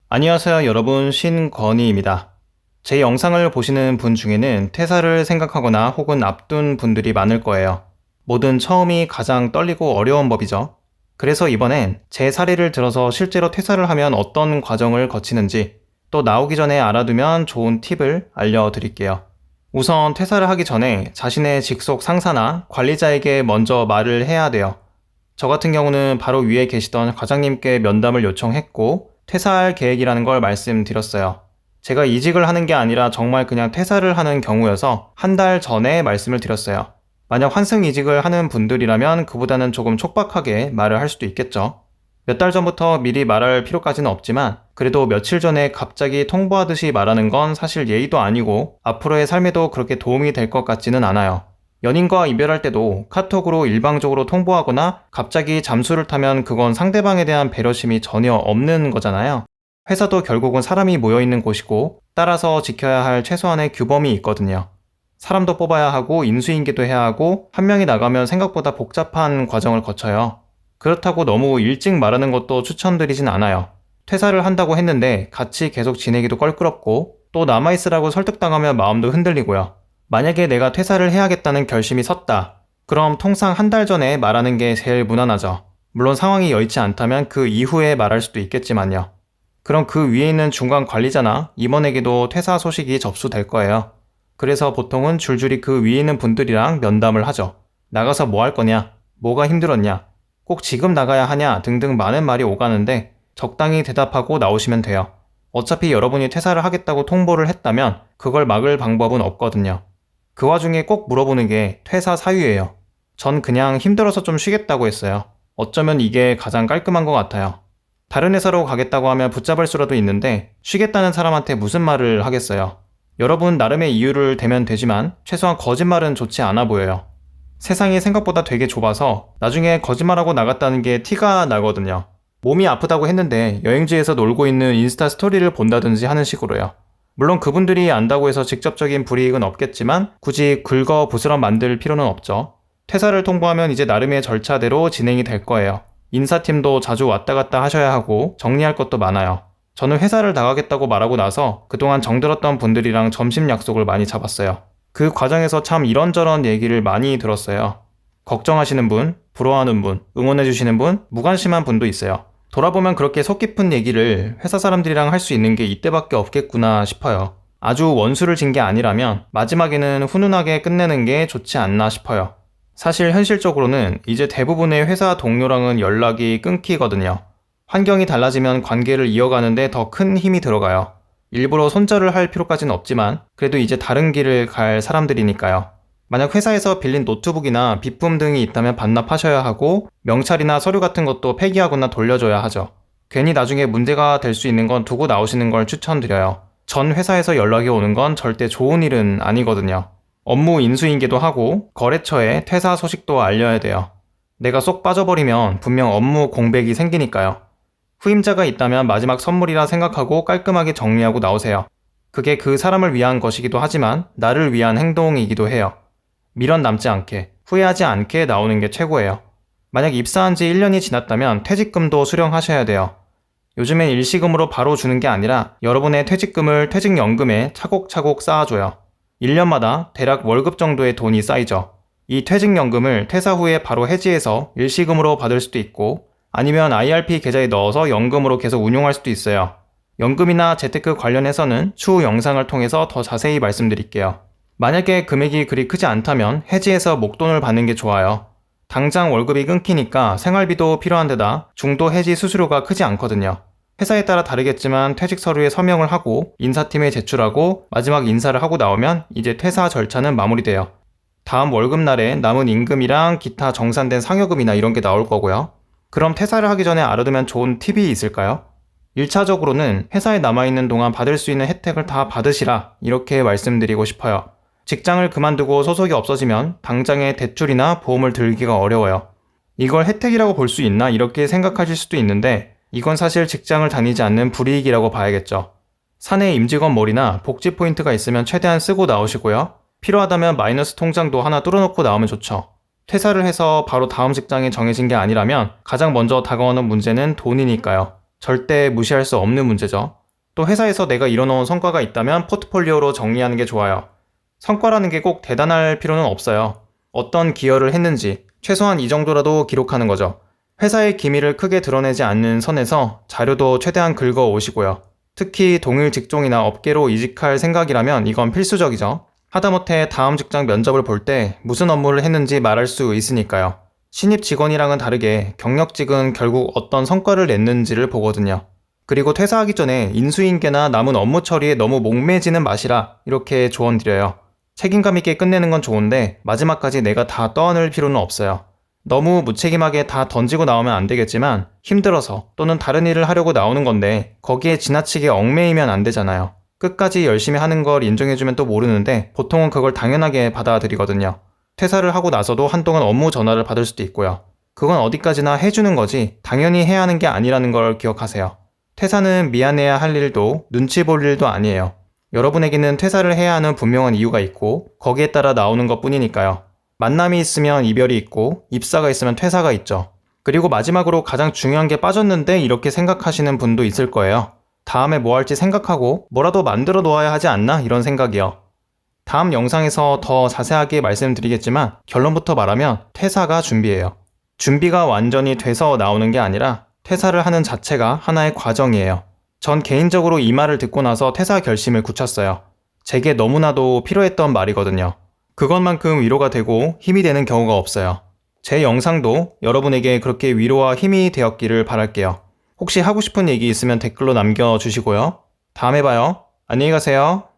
안녕하세요 여러분, 신건희입니다. 제 영상을 보시는 분 중에는 퇴사를 생각하거나 혹은 앞둔 분들이 많을 거예요. 뭐든 처음이 가장 떨리고 어려운 법이죠. 그래서 이번엔 제 사례를 들어서 실제로 퇴사를 하면 어떤 과정을 거치는지, 또 나오기 전에 알아두면 좋은 팁을 알려드릴게요. 우선 퇴사를 하기 전에 자신의 직속 상사나 관리자에게 먼저 말을 해야 돼요. 저 같은 경우는 바로 위에 계시던 과장님께 면담을 요청했고 퇴사할 계획이라는 걸 말씀드렸어요. 제가 이직을 하는 게 아니라 정말 그냥 퇴사를 하는 경우여서 한 달 전에 말씀을 드렸어요. 만약 환승 이직을 하는 분들이라면 그보다는 조금 촉박하게 말을 할 수도 있겠죠. 몇 달 전부터 미리 말할 필요까지는 없지만 그래도 며칠 전에 갑자기 통보하듯이 말하는 건 사실 예의도 아니고 앞으로의 삶에도 그렇게 도움이 될 것 같지는 않아요. 연인과 이별할 때도 카톡으로 일방적으로 통보하거나 갑자기 잠수를 타면 그건 상대방에 대한 배려심이 전혀 없는 거잖아요. 회사도 결국은 사람이 모여있는 곳이고 따라서 지켜야 할 최소한의 규범이 있거든요. 사람도 뽑아야 하고 인수인계도 해야 하고 한 명이 나가면 생각보다 복잡한 과정을 거쳐요. 그렇다고 너무 일찍 말하는 것도 추천드리진 않아요. 퇴사를 한다고 했는데 같이 계속 지내기도 껄끄럽고 또 남아있으라고 설득당하면 마음도 흔들리고요. 만약에 내가 퇴사를 해야겠다는 결심이 섰다. 그럼 통상 한 달 전에 말하는 게 제일 무난하죠. 물론 상황이 여의치 않다면 그 이후에 말할 수도 있겠지만요. 그럼 그 위에 있는 중간 관리자나 임원에게도 퇴사 소식이 접수될 거예요. 그래서 보통은 줄줄이 그 위에 있는 분들이랑 면담을 하죠. 나가서 뭐 할 거냐? 뭐가 힘들었냐? 꼭 지금 나가야 하냐? 등등 많은 말이 오가는데 적당히 대답하고 나오시면 돼요. 어차피 여러분이 퇴사를 하겠다고 통보를 했다면 그걸 막을 방법은 없거든요. 그 와중에 꼭 물어보는 게 퇴사 사유예요. 전 그냥 힘들어서 좀 쉬겠다고 했어요. 어쩌면 이게 가장 깔끔한 것 같아요. 다른 회사로 가겠다고 하면 붙잡을 수라도 있는데 쉬겠다는 사람한테 무슨 말을 하겠어요. 여러분 나름의 이유를 대면 되지만 최소한 거짓말은 좋지 않아 보여요. 세상이 생각보다 되게 좁아서 나중에 거짓말하고 나갔다는 게 티가 나거든요. 몸이 아프다고 했는데 여행지에서 놀고 있는 인스타 스토리를 본다든지 하는 식으로요. 물론 그분들이 안다고 해서 직접적인 불이익은 없겠지만 굳이 긁어부스럼 만들 필요는 없죠. 퇴사를 통보하면 이제 나름의 절차대로 진행이 될 거예요. 인사팀도 자주 왔다 갔다 하셔야 하고 정리할 것도 많아요. 저는 회사를 나가겠다고 말하고 나서 그동안 정들었던 분들이랑 점심 약속을 많이 잡았어요. 그 과정에서 참 이런저런 얘기를 많이 들었어요. 걱정하시는 분, 부러워하는 분, 응원해주시는 분, 무관심한 분도 있어요. 돌아보면 그렇게 속 깊은 얘기를 회사 사람들이랑 할 수 있는 게 이때밖에 없겠구나 싶어요. 아주 원수를 진 게 아니라면 마지막에는 훈훈하게 끝내는 게 좋지 않나 싶어요. 사실 현실적으로는 이제 대부분의 회사 동료랑은 연락이 끊기거든요. 환경이 달라지면 관계를 이어가는데 더 큰 힘이 들어가요. 일부러 손절을 할 필요까지는 없지만 그래도 이제 다른 길을 갈 사람들이니까요. 만약 회사에서 빌린 노트북이나 비품 등이 있다면 반납하셔야 하고 명찰이나 서류 같은 것도 폐기하거나 돌려줘야 하죠. 괜히 나중에 문제가 될 수 있는 건 두고 나오시는 걸 추천드려요. 전 회사에서 연락이 오는 건 절대 좋은 일은 아니거든요. 업무 인수인계도 하고 거래처에 퇴사 소식도 알려야 돼요. 내가 쏙 빠져버리면 분명 업무 공백이 생기니까요. 후임자가 있다면 마지막 선물이라 생각하고 깔끔하게 정리하고 나오세요. 그게 그 사람을 위한 것이기도 하지만 나를 위한 행동이기도 해요. 미련 남지 않게, 후회하지 않게 나오는 게 최고예요. 만약 입사한 지 1년이 지났다면 퇴직금도 수령하셔야 돼요. 요즘엔 일시금으로 바로 주는 게 아니라 여러분의 퇴직금을 퇴직연금에 차곡차곡 쌓아줘요. 1년마다 대략 월급 정도의 돈이 쌓이죠. 이 퇴직연금을 퇴사 후에 바로 해지해서 일시금으로 받을 수도 있고 아니면 IRP 계좌에 넣어서 연금으로 계속 운용할 수도 있어요. 연금이나 재테크 관련해서는 추후 영상을 통해서 더 자세히 말씀드릴게요. 만약에 금액이 그리 크지 않다면 해지해서 목돈을 받는 게 좋아요. 당장 월급이 끊기니까 생활비도 필요한 데다 중도 해지 수수료가 크지 않거든요. 회사에 따라 다르겠지만 퇴직 서류에 서명을 하고 인사팀에 제출하고 마지막 인사를 하고 나오면 이제 퇴사 절차는 마무리돼요. 다음 월급날에 남은 임금이랑 기타 정산된 상여금이나 이런 게 나올 거고요. 그럼 퇴사를 하기 전에 알아두면 좋은 팁이 있을까요? 1차적으로는 회사에 남아있는 동안 받을 수 있는 혜택을 다 받으시라 이렇게 말씀드리고 싶어요. 직장을 그만두고 소속이 없어지면 당장의 대출이나 보험을 들기가 어려워요. 이걸 혜택이라고 볼 수 있나 이렇게 생각하실 수도 있는데 이건 사실 직장을 다니지 않는 불이익이라고 봐야겠죠. 사내 임직원 몰이나 복지 포인트가 있으면 최대한 쓰고 나오시고요. 필요하다면 마이너스 통장도 하나 뚫어놓고 나오면 좋죠. 퇴사를 해서 바로 다음 직장이 정해진 게 아니라면 가장 먼저 다가오는 문제는 돈이니까요. 절대 무시할 수 없는 문제죠. 또 회사에서 내가 이뤄놓은 성과가 있다면 포트폴리오로 정리하는 게 좋아요. 성과라는 게 꼭 대단할 필요는 없어요. 어떤 기여를 했는지 최소한 이 정도라도 기록하는 거죠. 회사의 기밀을 크게 드러내지 않는 선에서 자료도 최대한 긁어 오시고요. 특히 동일 직종이나 업계로 이직할 생각이라면 이건 필수적이죠. 하다못해 다음 직장 면접을 볼 때 무슨 업무를 했는지 말할 수 있으니까요. 신입 직원이랑은 다르게 경력직은 결국 어떤 성과를 냈는지를 보거든요. 그리고 퇴사하기 전에 인수인계나 남은 업무 처리에 너무 목매지는 마시라 이렇게 조언드려요. 책임감 있게 끝내는 건 좋은데 마지막까지 내가 다 떠안을 필요는 없어요. 너무 무책임하게 다 던지고 나오면 안 되겠지만 힘들어서 또는 다른 일을 하려고 나오는 건데 거기에 지나치게 얽매이면 안 되잖아요. 끝까지 열심히 하는 걸 인정해주면 또 모르는데 보통은 그걸 당연하게 받아들이거든요. 퇴사를 하고 나서도 한동안 업무 전화를 받을 수도 있고요. 그건 어디까지나 해주는 거지 당연히 해야 하는 게 아니라는 걸 기억하세요. 퇴사는 미안해야 할 일도 눈치 볼 일도 아니에요. 여러분에게는 퇴사를 해야 하는 분명한 이유가 있고 거기에 따라 나오는 것 뿐이니까요. 만남이 있으면 이별이 있고 입사가 있으면 퇴사가 있죠. 그리고 마지막으로 가장 중요한 게 빠졌는데 이렇게 생각하시는 분도 있을 거예요. 다음에 뭐 할지 생각하고 뭐라도 만들어 놓아야 하지 않나 이런 생각이요. 다음 영상에서 더 자세하게 말씀드리겠지만 결론부터 말하면 퇴사가 준비예요. 준비가 완전히 돼서 나오는 게 아니라 퇴사를 하는 자체가 하나의 과정이에요. 전 개인적으로 이 말을 듣고 나서 퇴사 결심을 굳혔어요. 제게 너무나도 필요했던 말이거든요. 그것만큼 위로가 되고 힘이 되는 경우가 없어요. 제 영상도 여러분에게 그렇게 위로와 힘이 되었기를 바랄게요. 혹시 하고 싶은 얘기 있으면 댓글로 남겨주시고요. 다음에 봐요. 안녕히 가세요.